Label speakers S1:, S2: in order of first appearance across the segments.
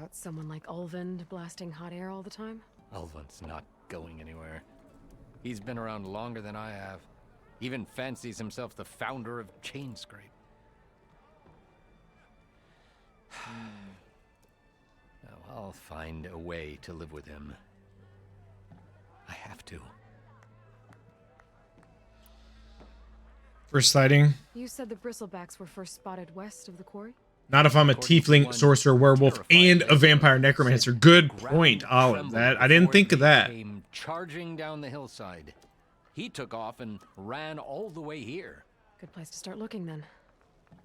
S1: About someone like Ulvund blasting hot air all the time?
S2: Ulvund's not going anywhere. He's been around longer than I have. Even fancies himself the founder of Chainscrape. Now, I'll find a way to live with him. I have to.
S3: First sighting.
S1: You said the bristlebacks were first spotted west of the quarry?
S3: Not if I'm a tiefling, sorcerer, werewolf, and a vampire necromancer. Good point, Olive. That I didn't think of that.
S2: Came charging down the hillside. He took off and ran all the way here.
S1: Good place to start looking then.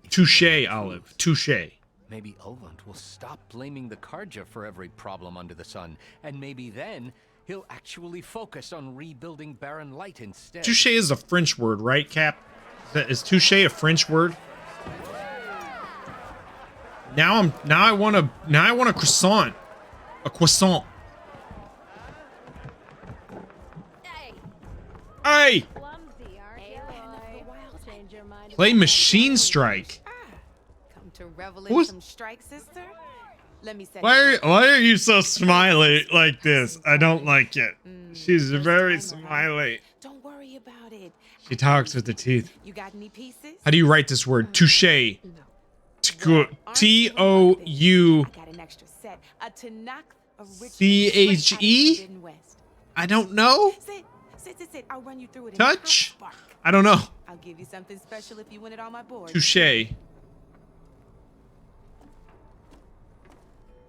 S3: Touche, Olive. Touche.
S2: Maybe Ulvund will stop blaming the Karja for every problem under the sun, and maybe then he'll actually focus on rebuilding Barren Light instead.
S3: Touche is a French word, right, Cap? Is touche a French word? Now I want a croissant. A croissant. Hey! Play Machine Strike.
S4: Come to revel in some strike, sister. Let me say.
S3: Why are you so smiley like this? I don't like it. She's very smiley.
S4: Don't worry about it.
S3: She talks with the teeth.
S4: You got any pieces?
S3: How do you write this word? Touche. T-O-U.
S4: I got an extra set. A Tanakh original.
S3: C-H-E? I don't know.
S4: Sit. I'll run you through it.
S3: Touch? I don't know.
S4: I'll give you something special if you win it on my board.
S3: Touche.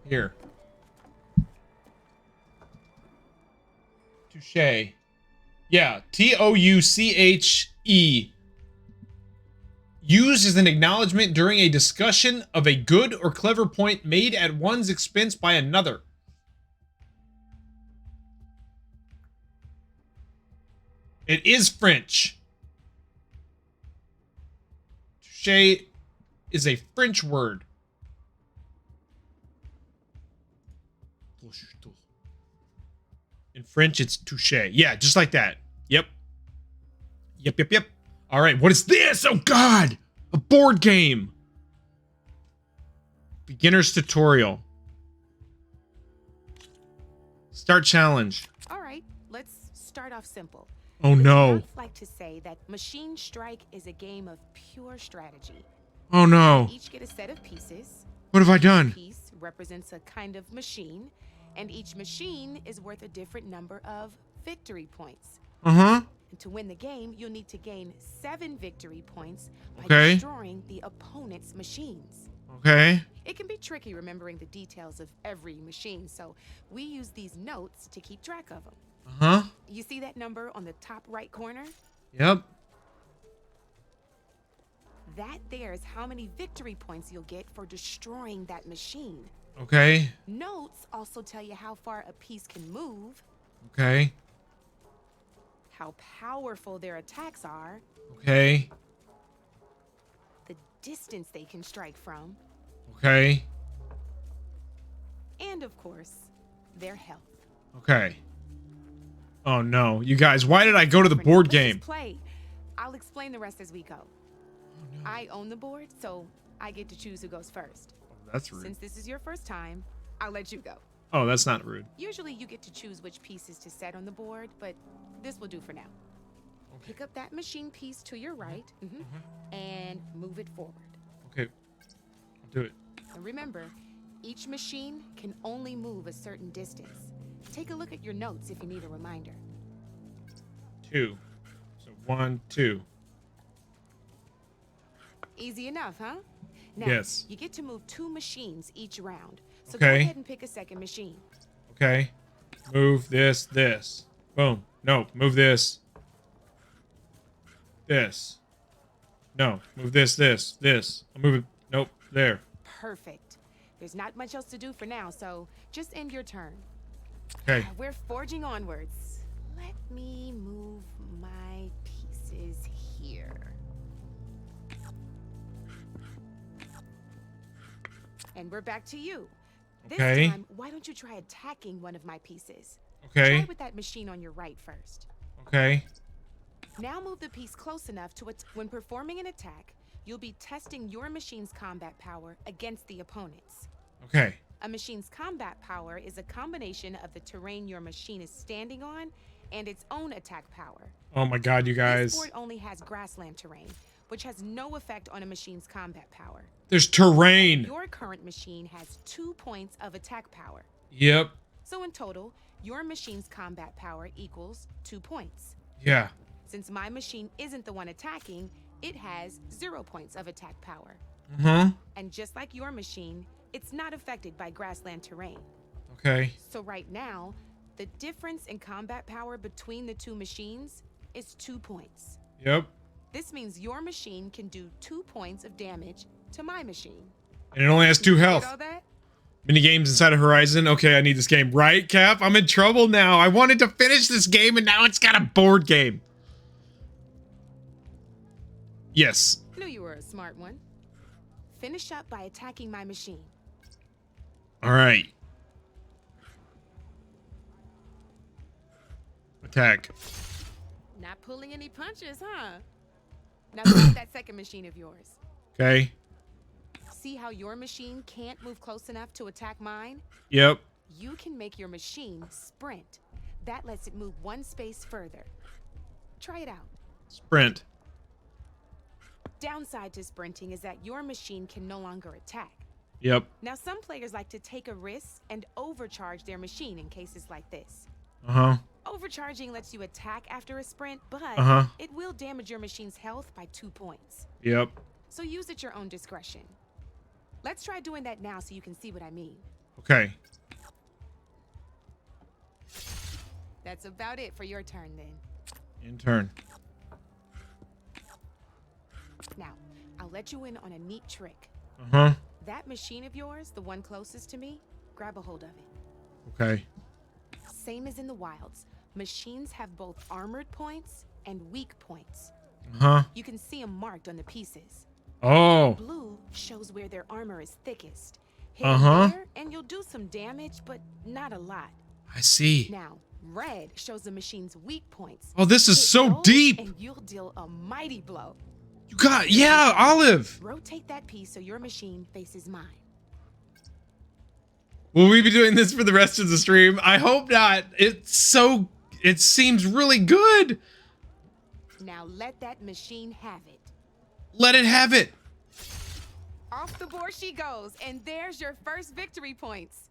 S3: Here. Touche. Yeah, T-O-U-C-H-E. Used as an acknowledgement during a discussion of a good or clever point made at one's expense by another. It is French. Touche is a French word. In French, it's touche. Yeah, just like that. Yep. Yep. All right, what is this? Oh, God! A board game. Beginner's tutorial. Start challenge.
S4: All right, let's start off simple.
S3: Oh, no.
S4: I'd like to say that Machine Strike is a game of pure strategy.
S3: Oh, no.
S4: Each get a set of pieces.
S3: What have I done?
S4: Each piece represents a kind of machine, and each machine is worth a different number of victory points.
S3: Uh-huh.
S4: And to win the game, you'll need to gain 7 victory points by
S3: Okay.
S4: destroying the opponent's machines.
S3: Okay.
S4: It can be tricky remembering the details of every machine, so we use these notes to keep track of them.
S3: Uh-huh.
S4: You see that number on the top right corner?
S3: Yep.
S4: That there is how many victory points you'll get for destroying that machine.
S3: Okay.
S4: Notes also tell you how far a piece can move,
S3: Okay.
S4: how powerful their attacks are,
S3: Okay.
S4: the distance they can strike from,
S3: Okay.
S4: and of course, their health.
S3: Okay. Oh, no. You guys, why did I go to the board
S4: Let's just
S3: game?
S4: play. I'll explain the rest as we go. I own the board, so I get to choose who goes first.
S3: That's rude.
S4: Since this is your first time, I'll let you go.
S3: Oh, that's not rude.
S4: Usually you get to choose which pieces to set on the board, but this will do for now.
S3: Okay.
S4: Pick up that machine piece to your right and move it forward.
S3: Okay. I'll do it.
S4: And remember, each machine can only move a certain distance. Take a look at your notes if you need a reminder.
S3: 2. So 1, 2.
S4: Easy enough, huh? Now,
S3: Yes.
S4: you get to move 2 machines each round. So
S3: Okay.
S4: go ahead and pick a second machine.
S3: Okay. Move this. Boom. No, move this. This. No, move this. I'll move it. Nope, there.
S4: Perfect. There's not much else to do for now, so just end your turn.
S3: Okay.
S4: We're forging onwards. Let me move my pieces here. And we're back to you. This
S3: Okay.
S4: time, why don't you try attacking one of my pieces?
S3: Okay.
S4: Try with that machine on your right first.
S3: Okay.
S4: Now move the piece close enough to when performing an attack, you'll be testing your machine's combat power against the opponent's.
S3: Okay.
S4: A machine's combat power is a combination of the terrain your machine is standing on and its own attack power.
S3: Oh my god, you
S4: This
S3: guys.
S4: board only has grassland terrain, which has no effect on a machine's combat power.
S3: There's terrain.
S4: Your current machine has 2 points of attack power.
S3: Yep.
S4: So in total, your machine's combat power equals 2 points.
S3: Yeah.
S4: Since my machine isn't the one attacking, it has 0 points of attack power. And just like your machine, it's not affected by grassland terrain.
S3: Okay.
S4: So right now, the difference in combat power between the two machines is 2 points.
S3: Yep.
S4: This means your machine can do 2 points of damage to my machine.
S3: And it only has 2
S4: Get
S3: health.
S4: all that?
S3: Mini games inside of Horizon. Okay, I need this game. Right, Cap? I'm in trouble now. I wanted to finish this game and now it's got a board game. Yes.
S4: Knew you were a smart one. Finish up by attacking my machine.
S3: All right. Attack.
S4: Not pulling any punches, huh? Now look at that second machine of yours.
S3: Okay.
S4: See how your machine can't move close enough to attack mine?
S3: Yep.
S4: You can make your machine sprint. That lets it move 1 space further. Try it out.
S3: Sprint.
S4: Downside to sprinting is that your machine can no longer attack.
S3: Yep.
S4: Now, some players like to take a risk and overcharge their machine in cases like this.
S3: Uh-huh.
S4: Overcharging lets you attack after a sprint, but it will damage your machine's health by 2 points.
S3: Yep.
S4: So use at your own discretion. Let's try doing that now so you can see what I mean.
S3: Okay.
S4: That's about it for your turn then.
S3: In turn.
S4: Now, I'll let you in on a neat trick.
S3: Uh-huh.
S4: That machine of yours, the one closest to me, grab a hold of it.
S3: Okay.
S4: Same as in the wilds, machines have both armored points and weak points.
S3: Uh-huh.
S4: You can see them marked on the pieces.
S3: Oh.
S4: Blue shows where their armor is thickest. Hit there, and you'll do some damage, but not a lot.
S3: I see.
S4: Now, red shows the machine's weak points.
S3: Oh, this is
S4: Hit
S3: so
S4: those,
S3: deep.
S4: And you'll deal a mighty blow.
S3: You got, yeah, Olive.
S4: Rotate that piece so your machine faces mine.
S3: Will we be doing this for the rest of the stream? I hope not. It seems really good.
S4: Now let that machine have it.
S3: Let it have it.
S4: Off the board she goes, and there's your first victory points.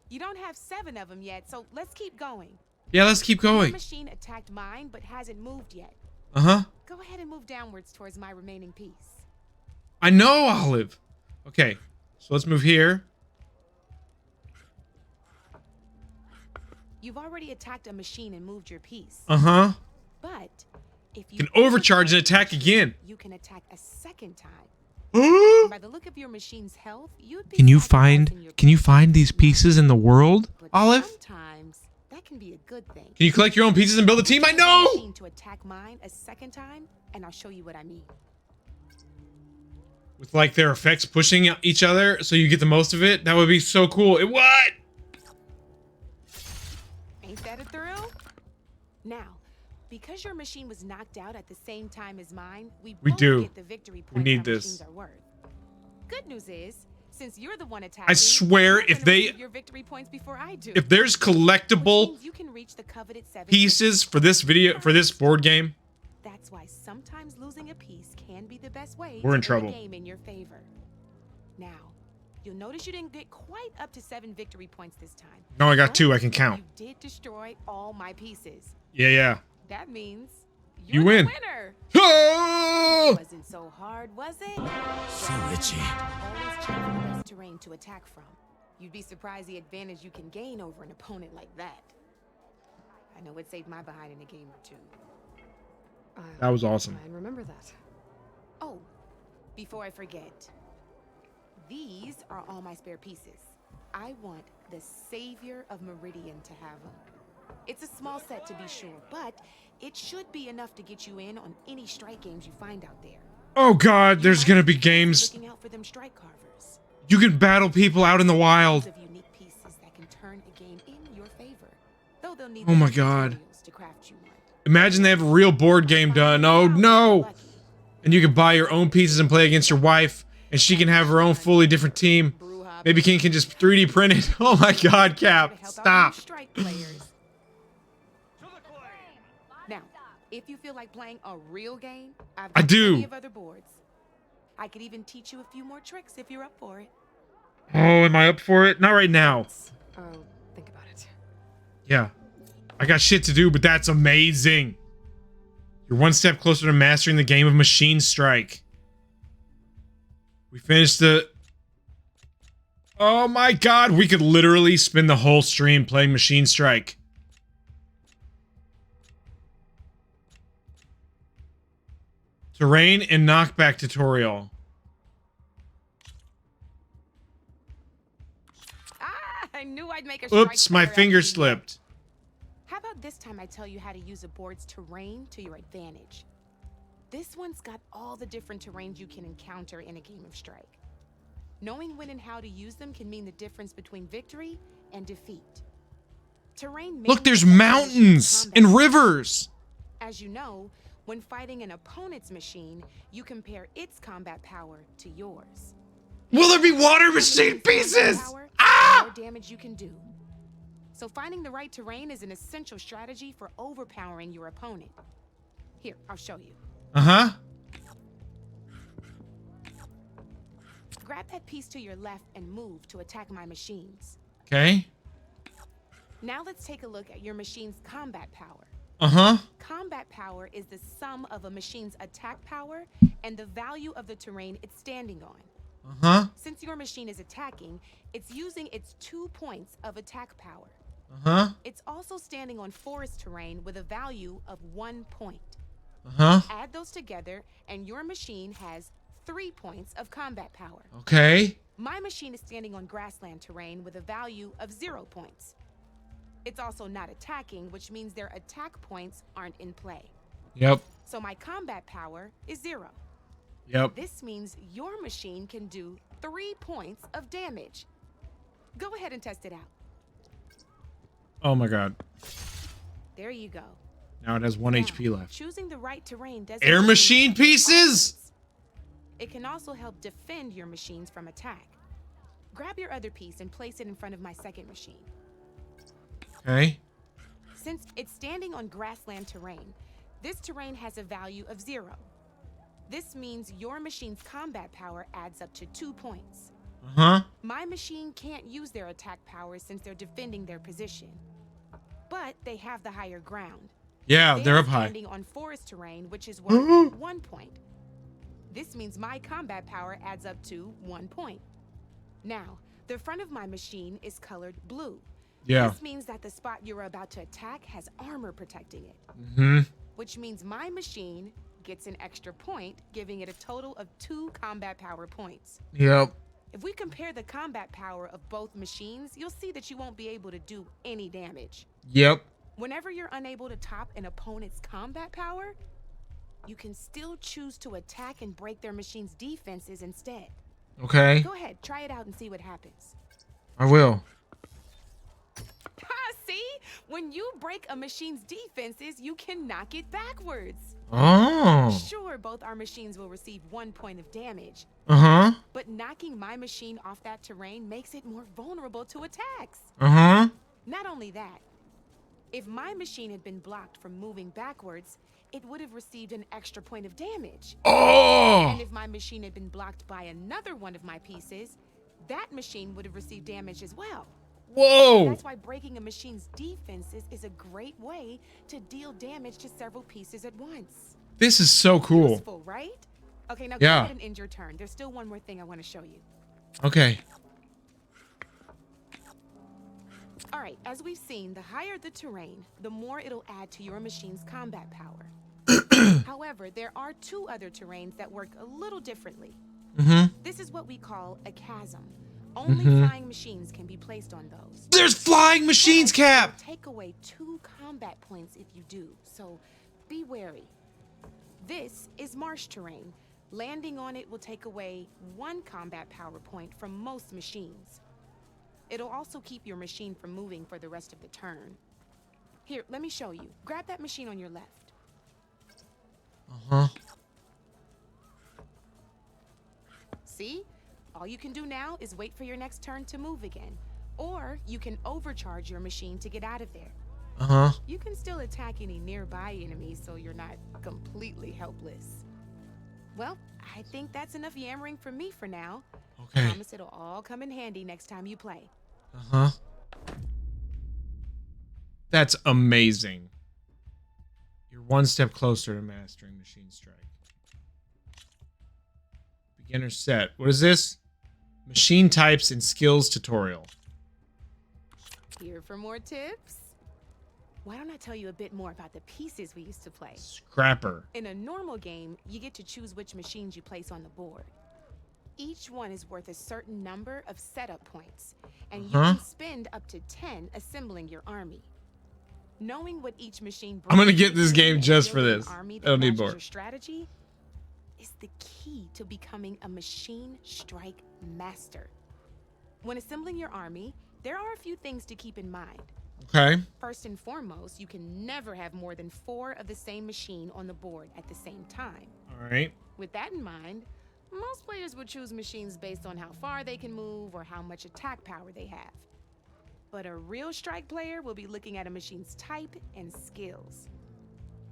S4: You don't have 7 of them yet, so let's keep going.
S3: Yeah, let's keep
S4: Your
S3: going.
S4: machine attacked mine, but hasn't moved yet.
S3: Uh-huh.
S4: Go ahead and move downwards towards my remaining piece.
S3: I know, Olive. Okay, so let's move here.
S4: You've already attacked a machine and moved your piece.
S3: Uh-huh.
S4: But if you
S3: Can overcharge and attack again.
S4: you can attack a second time.
S3: Can
S4: By the look of your machine's health, you'd be
S3: you
S4: sacrificing your
S3: find these pieces in the world,
S4: but
S3: Olive?
S4: sometimes that can be a good thing.
S3: Can you collect your own pieces and build a team? I
S4: Your
S3: know!
S4: machine to attack mine a second time, and I'll show you what I mean.
S3: With like their effects pushing each other so you get the most of it? That would be so cool. What?
S4: Ain't that a thrill? Now, because your machine was knocked out at the same time as mine, we both
S3: do.
S4: get the victory
S3: We
S4: points
S3: need
S4: our
S3: this.
S4: machines are worth. Good news is, since you're the one attacking,
S3: I swear
S4: you're
S3: if
S4: gonna
S3: they
S4: receive your victory points before I do.
S3: if there's
S4: Which
S3: collectible
S4: means you can reach the coveted 7
S3: pieces for this video for this board game,
S4: That's why sometimes losing a piece can be the best way
S3: We're
S4: to
S3: in
S4: win
S3: trouble.
S4: a game in your favor. Now, you'll notice you didn't get quite up to 7 victory points this time.
S3: no, I got
S4: But
S3: 2. I can count.
S4: You did destroy all my pieces.
S3: Yeah.
S4: That means
S3: You
S4: you're
S3: win.
S4: the winner.
S3: Oh!
S4: Wasn't so hard, was it?
S5: So itchy.
S4: Always check for the best terrain to attack from. You'd be surprised the advantage you can gain over an opponent like that. I know it saved my behind in a game or two.
S3: That was awesome.
S1: I remember that.
S4: Oh, before I forget, these are all my spare pieces. I want the savior of Meridian to have them. It's a small set to be sure, but it should be enough to get you in on any strike games you find out there.
S3: Oh god, there's
S4: You
S3: gonna
S4: might
S3: be
S4: be
S3: games.
S4: looking out for them strike carvers.
S3: You can battle people out in the wild.
S4: Of unique pieces that can turn a game in your favor. Though they'll need
S3: Oh
S4: the
S3: my
S4: right
S3: God.
S4: materials to craft you one.
S3: Imagine they have a real board game done. Oh no!
S4: Lucky.
S3: And you can buy your own pieces and play against your wife, and she can have her own fully different team.
S4: Brouhaha
S3: Maybe King can just 3D print it. Oh my God,
S4: To
S3: Cap,
S4: help out
S3: stop.
S4: new strike players. Now, if you feel like playing a real game, I've
S3: I
S4: got
S3: do.
S4: plenty of other boards. I could even teach you a few more tricks if you're up for it.
S3: Oh, am I up for it? Not right now.
S1: I'll think about it.
S3: Yeah. I got shit to do, but that's amazing. You're one step closer to mastering the game of Machine Strike. We finished the... Oh my God, we could literally spend the whole stream playing Machine Strike. Terrain and knockback tutorial.
S4: Ah, I knew I'd make a strike
S3: Oops, my
S4: player out of
S3: finger
S4: you.
S3: slipped.
S4: How about this time I tell you how to use a board's terrain to your advantage? This one's got all the different terrains you can encounter in a game of Strike. Knowing when and how to use them can mean the difference between victory and defeat. Terrain
S3: Look,
S4: mainly
S3: there's
S4: affects
S3: mountains
S4: combat.
S3: and rivers.
S4: As you know, when fighting an opponent's machine, you compare its combat power to yours.
S3: Will there be water
S4: More
S3: machine
S4: machine's combat
S3: pieces?
S4: power, the
S3: Ah!
S4: more damage you can do. So finding the right terrain is an essential strategy for overpowering your opponent. Here, I'll show you.
S3: Uh-huh.
S4: Grab that piece to your left and move to attack my machines.
S3: Okay.
S4: Now let's take a look at your machine's combat power.
S3: Uh-huh.
S4: Combat power is the sum of a machine's attack power and the value of the terrain it's standing on.
S3: Uh-huh.
S4: Since your machine is attacking, it's using its 2 points of attack power.
S3: Uh-huh.
S4: It's also standing on forest terrain with a value of 1 point.
S3: Uh-huh.
S4: Add those together, and your machine has 3 points of combat power.
S3: Okay.
S4: My machine is standing on grassland terrain with a value of 0 points. It's also not attacking, which means their attack points aren't in play.
S3: Yep.
S4: So my combat power is 0.
S3: Yep.
S4: This means your machine can do 3 points of damage. Go ahead and test it out.
S3: Oh my God.
S4: There you go.
S3: Now it has 1
S4: Now,
S3: HP left.
S4: Choosing the right terrain doesn't
S3: Air
S4: mean
S3: machine
S4: you can
S3: pieces?
S4: offense. It can also help defend your machines from attack. Grab your other piece and place it in front of my second machine.
S3: Okay.
S4: Since it's standing on grassland terrain, this terrain has a value of 0. This means your machine's combat power adds up to 2 points.
S3: Uh-huh.
S4: My machine can't use their attack power since they're defending their position. But they have the higher ground.
S3: Yeah, they're up high.
S4: Standing on forest terrain, which is worth 1 point. This means my combat power adds up to 1 point. Now, the front of my machine is colored blue.
S3: Yeah.
S4: This means that the spot you're about to attack has armor protecting it.
S3: Mm-hmm.
S4: Which means my machine gets an extra point, giving it a total of 2 combat power points.
S3: Yep.
S4: If we compare the combat power of both machines, you'll see that you won't be able to do any damage.
S3: Yep.
S4: Whenever you're unable to top an opponent's combat power, you can still choose to attack and break their machine's defenses instead.
S3: Okay.
S4: Go ahead, try it out and see what happens.
S3: I will.
S4: See? When you break a machine's defenses, you can knock it backwards.
S3: Oh.
S4: Sure, both our machines will receive 1 point of damage,
S3: Uh-huh.
S4: but knocking my machine off that terrain makes it more vulnerable to attacks.
S3: Uh-huh.
S4: Not only that, if my machine had been blocked from moving backwards, it would have received an extra point of damage.
S3: Oh.
S4: And if my machine had been blocked by another one of my pieces, that machine would have received damage as well.
S3: Whoa.
S4: That's why breaking a machine's defenses is a great way to deal damage to several pieces at once.
S3: This is so cool.
S4: Useful, right? Okay, now
S3: Yeah.
S4: go ahead and end your turn. There's still one more thing I want to show you.
S3: Okay.
S4: All right, as we've seen, the higher the terrain, the more it'll add to your machine's combat power. However, there are 2 other terrains that work a little differently.
S3: Mm-hmm.
S4: This is what we call a chasm. Only flying machines can be placed on those.
S3: There's flying machines,
S4: But
S3: Cap.
S4: it'll take away 2 combat points if you do, so be wary. This is marsh terrain. Landing on it will take away 1 combat power point from most machines. It'll also keep your machine from moving for the rest of the turn. Here, let me show you. Grab that machine on your left.
S3: Uh-huh.
S4: See? All you can do now is wait for your next turn to move again. Or you can overcharge your machine to get out of there.
S3: Uh-huh.
S4: You can still attack any nearby enemies so you're not completely helpless. Well, I think that's enough yammering from me for now.
S3: Okay.
S4: Promise it'll all come in handy next time you play.
S3: Uh-huh. That's amazing. You're one step closer to mastering Machine Strike. Beginner set. What is this? Machine types and skills tutorial.
S4: Here for more tips? Why don't I tell you a bit more about the pieces we used to play?
S3: Scrapper.
S4: In a normal game, you get to choose which machines you place on the board. Each one is worth a certain number of setup points, and you can spend up to 10 assembling your army. Knowing what each machine brings,
S3: I'm gonna get this game just for
S4: building
S3: this.
S4: an army
S3: I
S4: that
S3: don't need
S4: matches
S3: more.
S4: your strategy is the key to becoming a machine strike master. When assembling your army, there are a few things to keep in mind.
S3: Okay.
S4: First and foremost, you can never have more than 4 of the same machine on the board at the same time.
S3: All right.
S4: With that in mind, most players would choose machines based on how far they can move or how much attack power they have. But a real strike player will be looking at a machine's type and skills.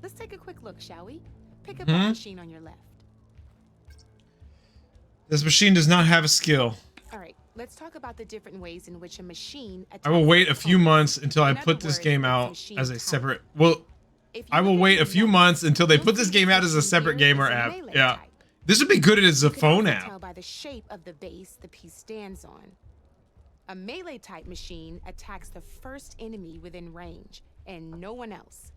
S4: Let's take a quick look, shall we? Pick up that machine on your left.
S3: This machine does not have a skill.
S4: All right, let's talk about the different ways in which a machine attacks
S3: I will wait a few
S4: opponents.
S3: months until I
S4: In
S3: put
S4: other
S3: this
S4: words,
S3: game
S4: it's
S3: out
S4: machine
S3: as a
S4: type.
S3: separate. Well,
S4: If you
S3: I will
S4: look at
S3: wait
S4: the
S3: a few
S4: notes,
S3: months until they
S4: you'll
S3: put this
S4: see
S3: game
S4: this
S3: out as a
S4: machine
S3: separate
S4: here
S3: game or
S4: is a
S3: app.
S4: melee
S3: Yeah.
S4: type.
S3: This would be good as a
S4: You can
S3: phone
S4: also
S3: app.
S4: tell by the shape of the base the piece stands on. A melee type machine attacks the first enemy within range and no one else.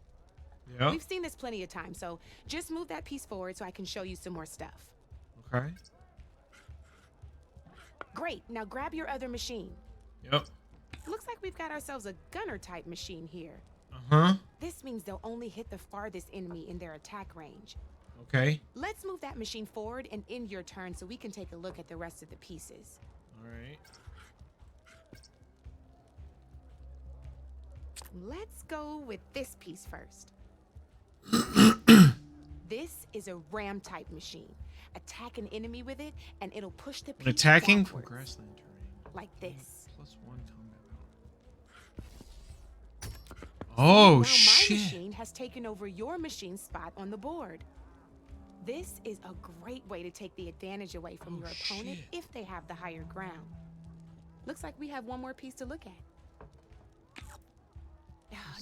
S3: Yeah.
S4: We've seen this plenty of times, so just move that piece forward so I can show you some more stuff.
S3: Okay.
S4: Great, now grab your other machine.
S3: Yep.
S4: Looks like we've got ourselves a gunner type machine here.
S3: Uh-huh.
S4: This means they'll only hit the farthest enemy in their attack range.
S3: Okay.
S4: Let's move that machine forward and end your turn so we can take a look at the rest of the pieces.
S3: All right.
S4: Let's go with this piece first. This is a ram type machine. Attack an enemy with it and it'll push the
S3: When
S4: piece
S3: attacking from
S4: backwards,
S3: grassland terrain.
S4: like this.
S3: +1 combat power. Oh
S4: Now my
S3: shit.
S4: machine has taken over your machine's spot on the board. This is a great way to take the advantage away from your opponent
S3: shit.
S4: if they have the higher ground. Looks like we have one more piece to look at.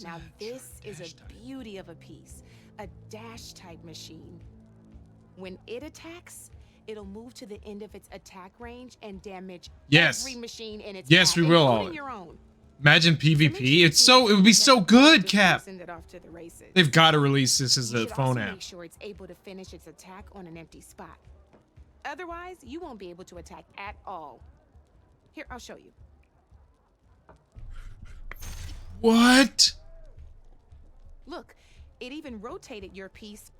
S4: Now this is a beauty of a piece, a dash type machine. When it attacks, it'll move to the end of its attack range and damage every machine in its
S3: Yes,
S4: path,
S3: we will,
S4: including
S3: Olive.
S4: your own.
S3: Imagine
S4: To make sure
S3: PvP.
S4: you
S3: It's
S4: can
S3: so it would be
S4: use
S3: so
S4: that
S3: good,
S4: before
S3: Cap.
S4: send it off to the races.
S3: They've got to release this as
S4: You
S3: a
S4: should
S3: phone
S4: also
S3: app.
S4: make sure it's able to finish its attack on an empty spot. Otherwise, you won't be able to attack at all. Here, I'll show you.
S3: What?
S4: Look, it even rotated your piece.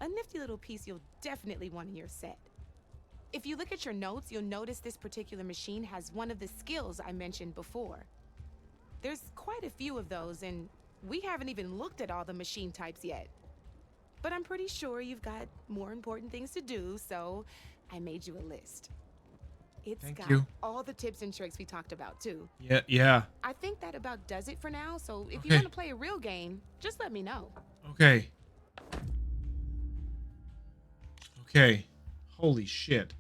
S4: A nifty little piece you'll definitely want in your set. If you look at your notes, you'll notice this particular machine has one of the skills I mentioned before. There's quite a few of those, and we haven't even looked at all the machine types yet. But I'm pretty sure you've got more important things to do, so I made you a list. It's
S3: Thank
S4: got
S3: you.
S4: all the tips and tricks we talked about, too.
S3: Yeah.
S4: I think that about does it for now, so if you
S3: Okay.
S4: want to play a real game, just let me know.
S3: Okay. Okay. Holy shit.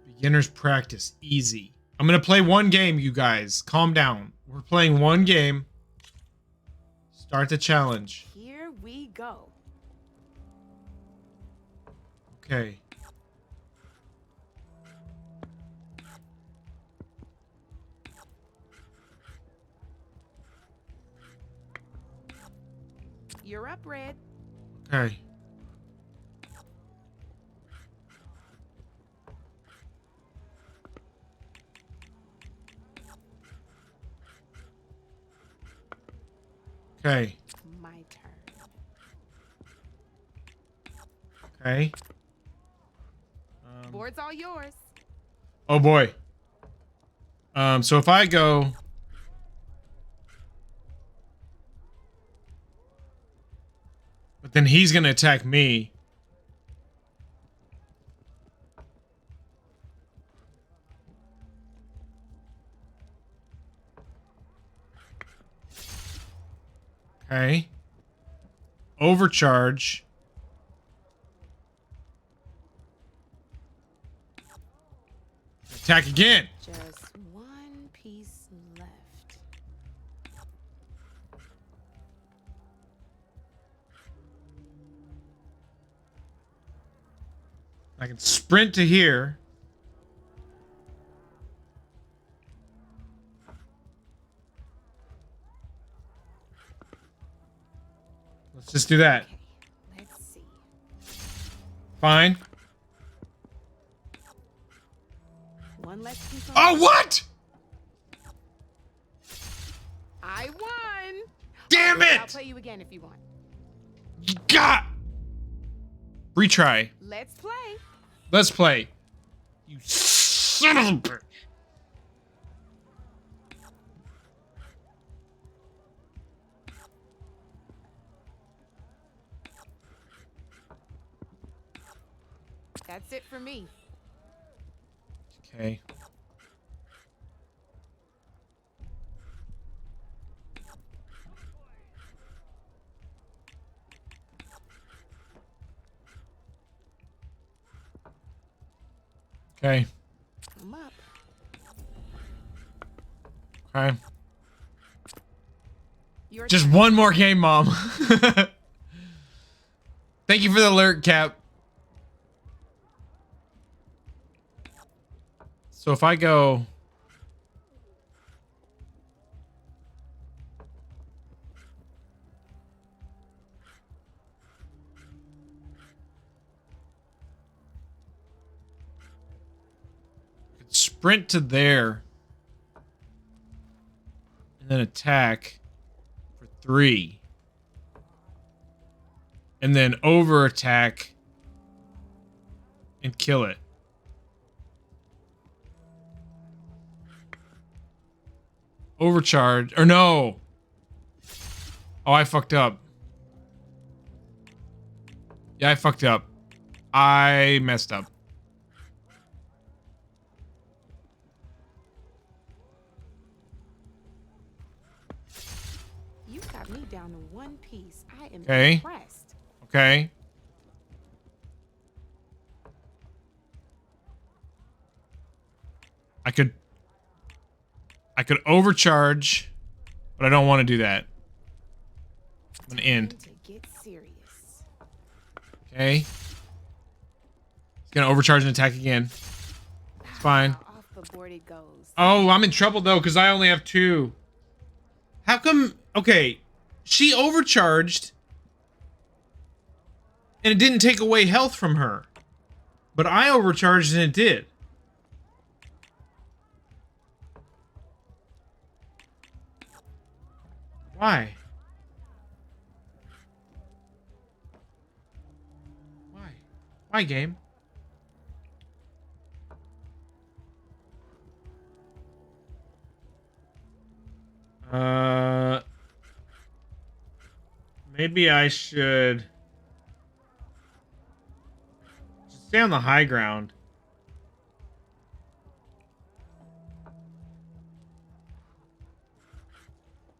S3: Beginner's practice. Easy. I'm going to play one game, you guys. Calm down. We're playing one game. Start the challenge.
S4: Here we go.
S3: Okay.
S4: You're up, Red.
S3: Okay. Okay.
S4: My turn.
S3: Okay.
S4: Board's all yours.
S3: Oh boy. So if I go, but then he's gonna attack me. Okay. Overcharge. Attack again.
S4: Just one piece left.
S3: I can sprint to here. Let's just do that.
S4: Okay, let's see.
S3: Fine.
S4: One less piece on.
S3: Oh, what?
S4: I won.
S3: Damn
S4: I'll
S3: it!
S4: play you again if you want.
S3: God. Retry.
S4: Let's play.
S3: Let's play. You son of a bitch.
S4: That's it for me.
S3: Okay. Okay.
S4: I'm up.
S3: Okay.
S4: Your
S3: Just
S4: turn.
S3: one more game, Mom. Thank you for the alert, Cap. So if I go... sprint to there. And then attack for 3. And then over attack and kill it. Overcharge. Or no. Oh, I fucked up. Yeah, I fucked up. I messed up.
S4: You got me down to one piece. I am
S3: Okay.
S4: impressed.
S3: Okay. I could overcharge, but I don't want to do that. I'm gonna end.
S4: Time to get serious.
S3: Okay. He's gonna overcharge and attack again. It's fine.
S4: Off the board it goes.
S3: Oh, I'm in trouble though, because I only have 2. How come? Okay. She overcharged. And it didn't take away health from her. But I overcharged and it did. Why? Why? Why, game? Maybe I should stay on the high ground.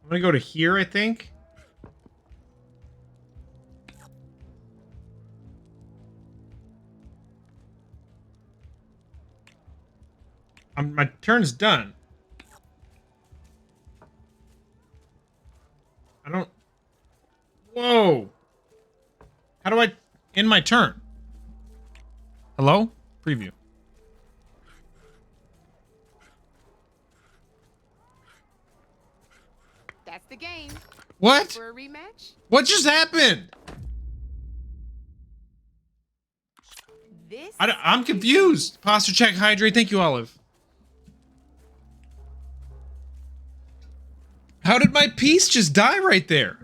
S3: I'm gonna go to here, I think. My turn's done. I don't... Whoa! How do I end my turn? Hello? Preview.
S4: That's the game.
S3: What?
S4: For a rematch?
S3: What just happened?
S4: This
S3: I'm confused. Posture check, hydrate. Thank you, Olive. How did my piece just die right there?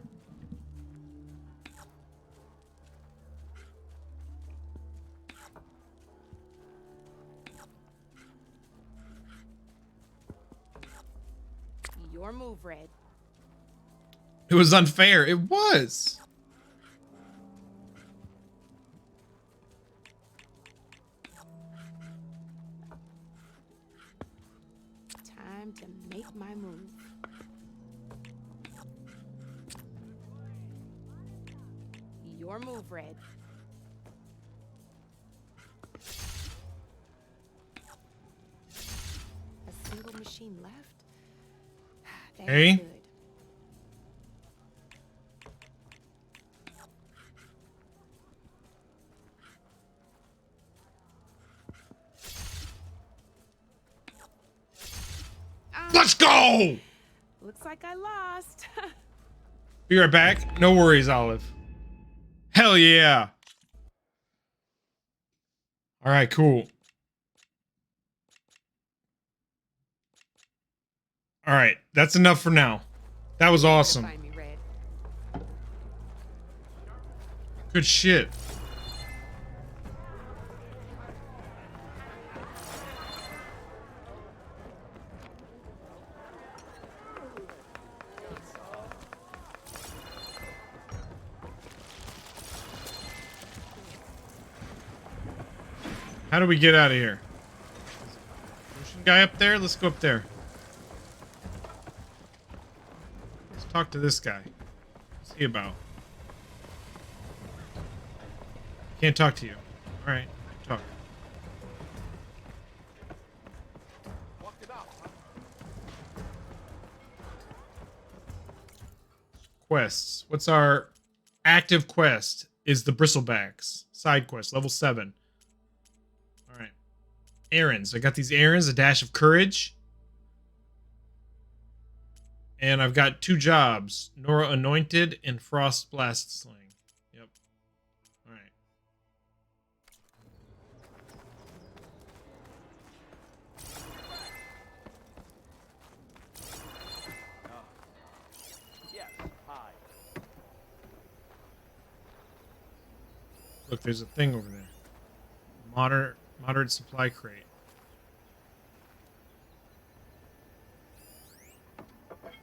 S4: your move, Red.
S3: It was unfair. It was.
S4: Time to make my move. More move, Red. A single machine left? That
S3: Hey.
S4: ain't good.
S3: Let's go!
S4: Looks like I lost.
S3: Be right back. No worries, Olive. Hell yeah. All right, cool. All right, that's enough for now. That was awesome.
S4: Find me, Red.
S3: Good shit. How do we get out of here? Ocean guy up there? Let's go up there. Let's talk to this guy. What's he about? Can't talk to you. Alright, talk. Quests. What's our active quest? Is the Bristlebacks. Side quest, level 7. Alright. Errands. I got these errands, a dash of courage. And I've got 2 jobs. Nora Anointed and Frost Blast Sling. Yep. Alright. Look, there's a thing over there. Moderate supply crate.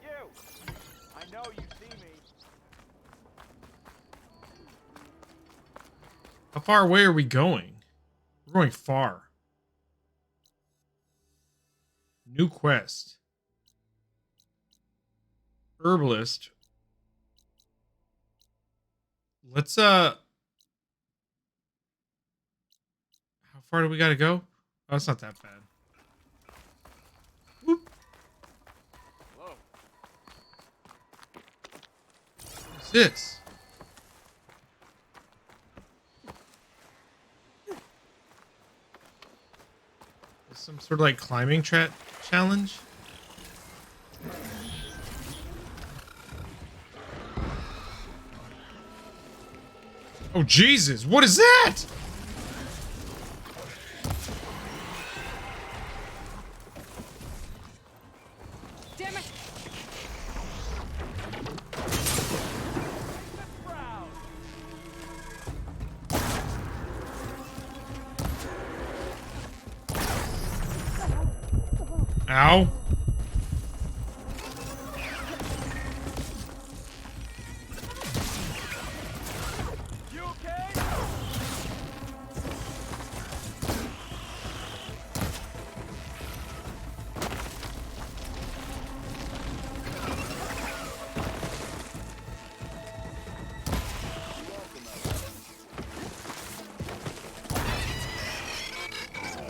S5: You! I know you see me.
S3: How far away are we going? We're going far. New quest. Herbalist. Let's how far do we gotta go? Oh, it's not that bad. Whoop.
S5: Hello.
S3: What's this? Is some sort of like climbing challenge? Oh Jesus, what is that?
S4: Damn it!
S3: Ow.
S5: You okay?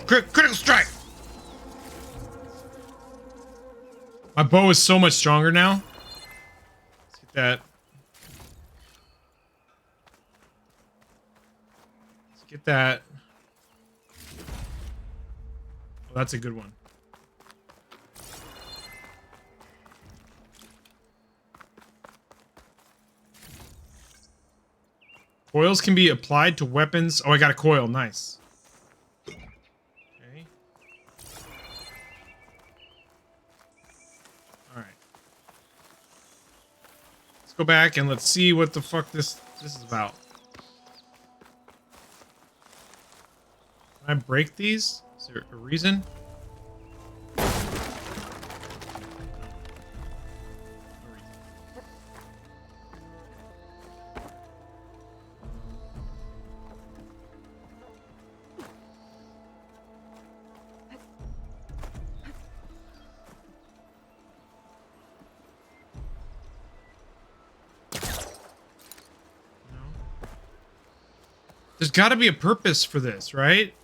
S3: Critical strike. My bow is so much stronger now. Let's get that. Let's get that. Oh, that's a good one. Coils can be applied to weapons. Oh, I got a coil. Nice. Okay. Alright. Let's go back and let's see what the fuck this is about. Can I break these? Is there a reason? No. No reason. No. There's got to be a purpose for this, right?